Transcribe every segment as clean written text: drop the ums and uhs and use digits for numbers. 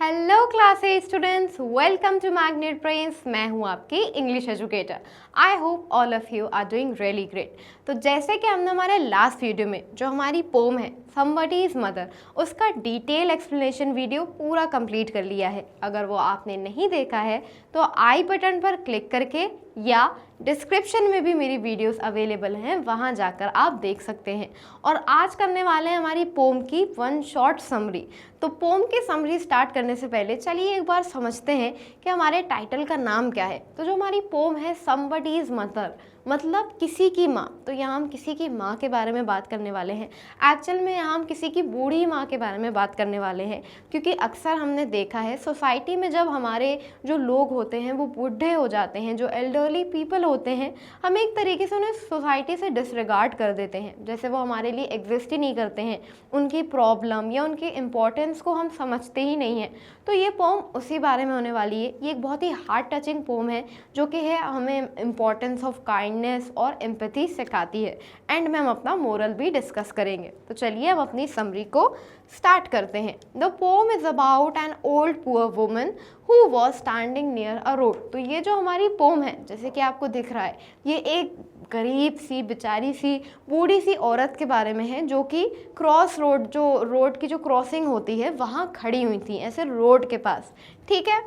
Hello class 8 students, welcome to Magnet Brains. मैं हूं आपकी English educator. I hope all of you are doing really great. तो जैसे कि हमने हमारे लास्ट वीडियो में जो हमारी पोम है समबडीज मदर, उसका डिटेल एक्सप्लेनेशन वीडियो पूरा कंप्लीट कर लिया है। अगर वो आपने नहीं देखा है तो आई बटन पर क्लिक करके या डिस्क्रिप्शन में भी मेरी वीडियोस अवेलेबल हैं, वहाँ जाकर आप देख सकते हैं। और आज करने वाले हैं हमारी पोम की वन शॉर्ट समरी। तो पोम की समरी स्टार्ट करने से पहले चलिए एक बार समझते हैं कि हमारे टाइटल का नाम क्या है। तो जो हमारी पोम है समबडीज मदर, मतलब किसी की माँ। तो यहाँ हम किसी की माँ के बारे में बात करने वाले हैं। एक्चुअल में यहाँ हम किसी की बूढ़ी माँ के बारे में बात करने वाले हैं, क्योंकि अक्सर हमने देखा है सोसाइटी में जब हमारे जो लोग होते हैं वो बूढ़े हो जाते हैं, जो एल्डरली पीपल होते हैं, हम एक तरीके से उन्हें सोसाइटी से डिसरिगार्ड कर देते हैं, जैसे वो हमारे लिए एग्जिस्ट ही नहीं करते हैं। उनकी प्रॉब्लम या उनकी इम्पोर्टेंस को हम समझते ही नहीं हैं। तो ये पोम उसी बारे में होने वाली है। ये एक बहुत ही हार्ट टचिंग पोम है जो कि है हमें इम्पोर्टेंस ऑफ काइंडनेस और एम्पैथी सिखाती है। एंड में हम अपना मोरल भी डिस्कस करेंगे। तो चलिए हम अपनी समरी को स्टार्ट करते हैं। The pome is about an old poor woman who was standing near a road. तो ये जो हमारी पोम है, जैसे कि आपको दिख रहा है, ये एक गरीब सी बेचारी सी बूढ़ी सी औरत के बारे में है जो कि क्रॉस रोड, जो रोड की जो क्रॉसिंग होती है वहाँ खड़ी हुई थी, ऐसे रोड के पास। ठीक है।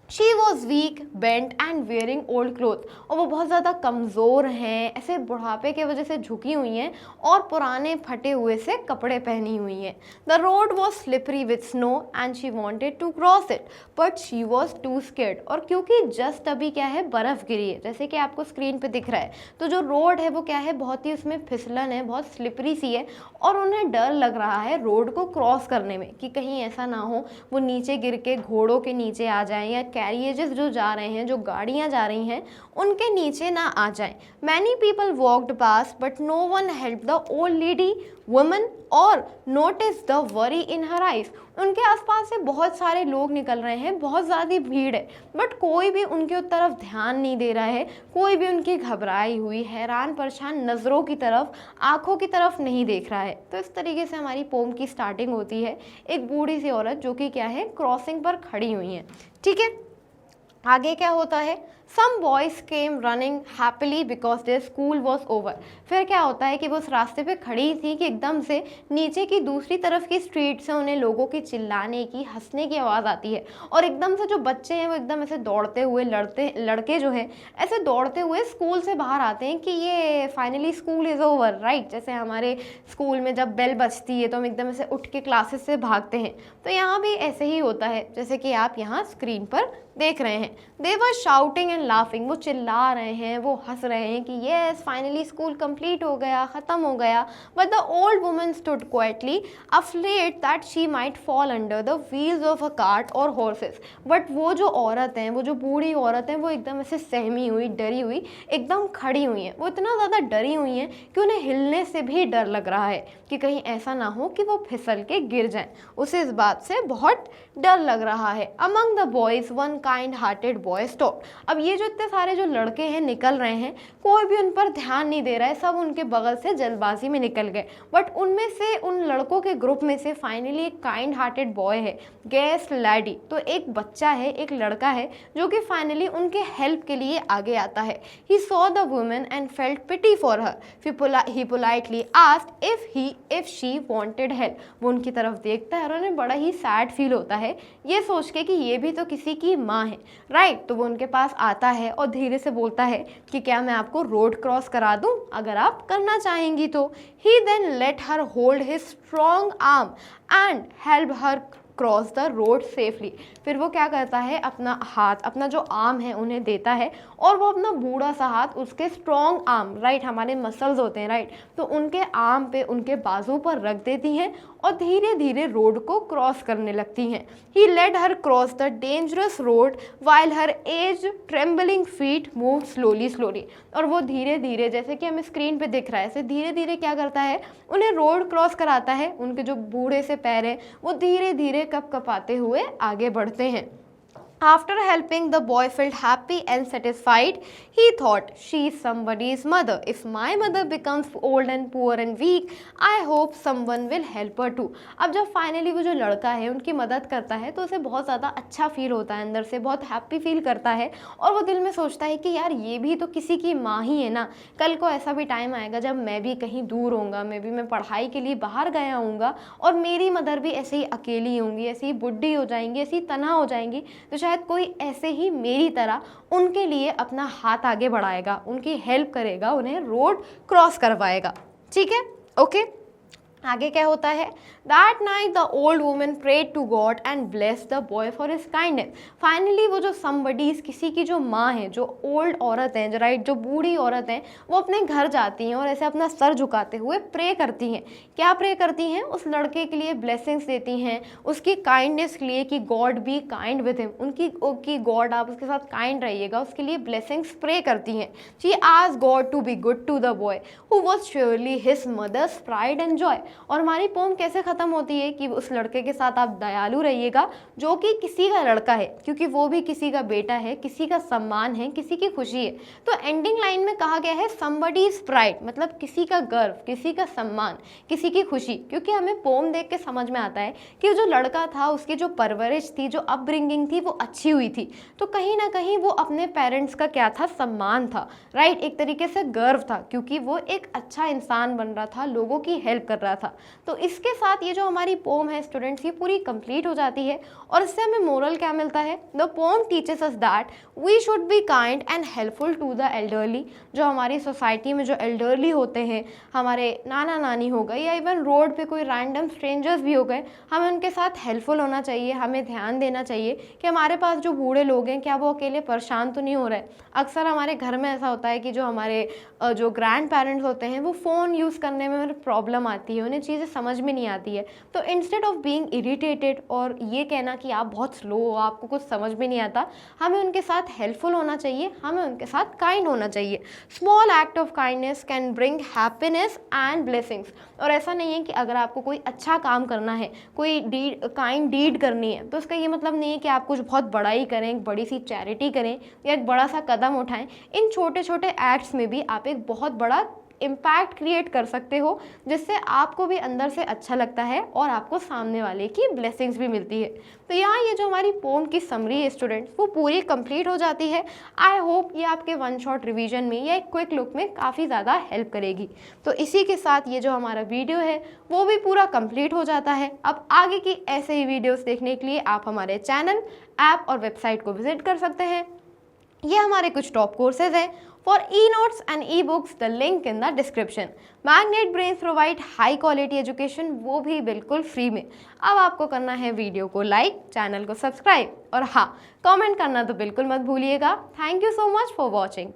She was weak, bent and wearing old cloth. और वो बहुत ज़्यादा कमज़ोर हैं, ऐसे बुढ़ापे के वजह से झुकी हुई हैं और पुराने फटे हुए से कपड़े पहनी हुई हैं। The road was slippery with snow and she wanted to cross it but she was too scared. और क्योंकि जस्ट अभी क्या है, बर्फ़ गिरी है, जैसे कि आपको स्क्रीन पे दिख रहा है। तो जो रोड है वो क्या है, बहुत ही उसमें फिसलन है, बहुत स्लिपरी सी है। और उन्हें डर लग रहा है रोड को क्रॉस करने में कि कहीं ऐसा ना हो वो नीचे गिर के घोड़ों के नीचे आ जाएं, या कैरियजेस जो जा रहे हैं, जो गाड़ियां जा रही हैं, उनके नीचे ना आ जाएं। Many people walked past but no one help the old lady woman or notice the worry in her eyes. उनके आसपास से बहुत सारे लोग निकल रहे हैं, बहुत ज़्यादा भीड़ है, बट कोई भी उनके तरफ ध्यान नहीं दे रहा है। कोई भी उनकी घबराई हुई, हैरान परेशान नज़रों की तरफ, आंखों की तरफ नहीं देख रहा है। तो इस तरीके से हमारी पोम की स्टार्टिंग होती है। एक बूढ़ी सी औरत जो कि क्या है, क्रॉसिंग पर खड़ी हुई है। ठीक है। आगे क्या होता है, some boys came running happily because their school was over. फिर क्या होता है कि वो उस रास्ते पे खड़ी थी कि एकदम से नीचे की दूसरी तरफ की स्ट्रीट से उन्हें लोगों की चिल्लाने की, हंसने की आवाज़ आती है। और एकदम से जो बच्चे हैं वो एकदम ऐसे दौड़ते हुए, लड़के जो हैं ऐसे दौड़ते हुए स्कूल से बाहर आते हैं कि ये finally school is over, right. जैसे हमारे स्कूल में जब बेल बजती है तो हम एकदम ऐसे उठ के क्लासेस से भागते हैं। तो यहाँ भी ऐसे ही होता है, जैसे कि आप यहाँ स्क्रीन पर देख रहे हैं। दे वर शाउटिंग एंड लाफिंग। वो चिल्ला रहे हैं, वो हंस रहे हैं कि येस फाइनली स्कूल कंप्लीट हो गया, ख़त्म हो गया। But the old woman stood quietly afraid that she might fall under the wheels of a cart और हॉर्सेस। बट वो जो औरत हैं, वो जो बूढ़ी औरत हैं, वो एकदम ऐसे सहमी हुई, डरी हुई एकदम खड़ी हुई हैं। वो इतना ज़्यादा डरी हुई हैं कि उन्हें हिलने से भी डर लग रहा है कि कहीं ऐसा ना हो कि वो फिसल के गिर जाएं। उसे इस बात से बहुत डर लग रहा है। Among the boys one kind hearted boy stop. अब ये जो इतने सारे जो लड़के हैं निकल रहे हैं, कोई भी उन पर ध्यान नहीं दे रहा है, सब उनके बगल से जल्दबाजी में निकल गए। बट उनमें से, उन लड़कों के ग्रुप में से फाइनली एक काइंड हार्टेड बॉय है, गेस्ट लैडी। तो एक बच्चा है, एक लड़का है जो कि फाइनली उनके हेल्प के लिए आगे आता है। He saw the woman and felt pity for her. He politely asked if she wanted help. वो उनकी तरफ देखता है और उन्हें बड़ा ही सैड फील होता है, ये सोच के कि ये भी तो किसी की माँ है, राइट। तो वो उनके पास आता है और धीरे से बोलता है कि क्या मैं आपको रोड क्रॉस करा दूं अगर आप करना चाहेंगी तो। He then let her hold his strong arm and help her cross the road safely. फिर वो क्या करता है, अपना हाथ, अपना जो आर्म है उन्हें देता है, और वो अपना बूढ़ा सा हाथ उसके स्ट्रॉन्ग आर्म, राइट, हमारे मसल्स होते हैं, राइट, तो उनके आर्म पे, उनके बाजू पर रख देती हैं और धीरे धीरे रोड को क्रॉस करने लगती हैं। He led her cross the dangerous road while her age trembling feet move slowly. और वो धीरे धीरे, जैसे कि हमें स्क्रीन पे दिख रहा है, ऐसे धीरे धीरे क्या करता है, उन्हें रोड क्रॉस कराता है। उनके जो बूढ़े से पैर हैं वो धीरे धीरे कपकपाते हुए आगे बढ़ते हैं। After helping, the boy felt happy and satisfied. He thought, she is somebody's mother. If my mother becomes old and poor and weak, I hope someone will help her too. अब जब फाइनली वो जो लड़का है उनकी मदद करता है तो उसे बहुत ज़्यादा अच्छा फील होता है, अंदर से बहुत हैप्पी फील करता है और वो दिल में सोचता है कि यार ये भी तो किसी की माँ ही है ना। कल को ऐसा भी टाइम आएगा जब मैं भी कहीं दूर होऊंगा, मैं पढ़ाई के लिए बाहर गया हूँगा और मेरी मदर भी ऐसे ही अकेली होंगी, ऐसे ही बुढ़ी हो जाएंगी, ऐसी तनहा हो जाएंगी, तो शायद कोई ऐसे ही मेरी तरह उनके लिए अपना हाथ आगे बढ़ाएगा, उनकी हेल्प करेगा, उन्हें रोड क्रॉस करवाएगा। ठीक है, ओके। आगे क्या होता है? That night the old women prayed to God and bless the boy for his kindness. Finally वो जो समबडीज, किसी की जो माँ है, जो ओल्ड औरत है, राइट, जो बूढ़ी औरत है, वो अपने घर जाती हैं और ऐसे अपना सर झुकाते हुए प्रे करती हैं। क्या प्रे करती हैं? उस लड़के के लिए ब्लेसिंग्स देती हैं, उसकी काइंडनेस के लिए कि God be kind with him, उनकी गॉड आप उसके साथ काइंड रहिएगा, उसके लिए ब्लेसिंग्स प्रे करती हैं। She asked God to be good to the boy who was surely his mother's pride and joy. और हमारी पोम कैसे ख़त्म होती है कि उस लड़के के साथ आप दयालु रहिएगा जो कि किसी का लड़का है, क्योंकि वो भी किसी का बेटा है, किसी का सम्मान है, किसी की खुशी है। तो एंडिंग लाइन में कहा गया है समबडीज प्राइड, मतलब किसी का गर्व, किसी का सम्मान, किसी की खुशी। क्योंकि हमें पोम देख के समझ में आता है कि जो लड़का था उसकी जो परवरिश थी, जो अपब्रिंगिंग थी, वो अच्छी हुई थी। तो कहीं ना कहीं वो अपने पेरेंट्स का क्या था? सम्मान था, राइट, एक तरीके से गर्व था, क्योंकि वो एक अच्छा इंसान बन रहा था, लोगों की हेल्प कर रहा था। तो इसके साथ ये जो हमारी पोम है स्टूडेंट्स, ये पूरी कंप्लीट हो जाती है। और इससे हमें मोरल क्या मिलता है? The poem teaches us that we should be kind and helpful to the elderly. जो हमारी सोसाइटी में जो एल्डरली होते हैं, हमारे नाना नानी हो गए या इवन रोड पे कोई रैंडम स्ट्रेंजर्स भी हो गए, हमें उनके साथ हेल्पफुल होना चाहिए, हमें ध्यान देना चाहिए कि हमारे पास जो बूढ़े लोग हैं क्या वो अकेले परेशान तो नहीं हो रहे। अक्सर हमारे घर में ऐसा होता है कि जो हमारे जो ग्रैंड पेरेंट्स होते हैं वो फ़ोन यूज़ करने में प्रॉब्लम आती है, उन्हें चीज़ें समझ में नहीं आती है। तो इंस्टेड ऑफ बीइंग इरिटेटेड और ये कहना कि आप बहुत स्लो हो, आपको कुछ समझ में नहीं आता, हमें उनके साथ हेल्पफुल होना चाहिए, हमें उनके साथ काइंड होना चाहिए। Small act of kindness can bring happiness and blessings. और ऐसा नहीं है कि अगर आपको कोई अच्छा काम करना है, कोई काइंड डीड करनी है, तो उसका ये मतलब नहीं है कि आप कुछ बहुत बड़ा ही करें, एक बड़ी सी चैरिटी करें या एक बड़ा सा कदम उठाएं। इन छोटे छोटे एक्ट्स में भी आप एक बहुत बड़ा इम्पैक्ट क्रिएट कर सकते हो, जिससे आपको भी अंदर से अच्छा लगता है और आपको सामने वाले की ब्लेसिंग्स भी मिलती है। तो यहाँ ये जो हमारी पोम की समरी है स्टूडेंट्स, वो पूरी कंप्लीट हो जाती है। आई होप ये आपके वन शॉट रिवीजन में या एक क्विक लुक में काफ़ी ज़्यादा हेल्प करेगी। तो इसी के साथ ये जो हमारा वीडियो है वो भी पूरा कंप्लीट हो जाता है। अब आगे की ऐसे ही वीडियोज़ देखने के लिए आप हमारे चैनल, ऐप और वेबसाइट को विजिट कर सकते हैं। ये हमारे कुछ टॉप कोर्सेज हैं। For e-notes and e-books, the link in the description. Magnet Brains provide high quality education, वो भी बिल्कुल फ्री में। अब आपको करना है वीडियो को लाइक, चैनल को सब्सक्राइब और हाँ, कमेंट करना तो बिल्कुल मत भूलिएगा। Thank you so much for watching.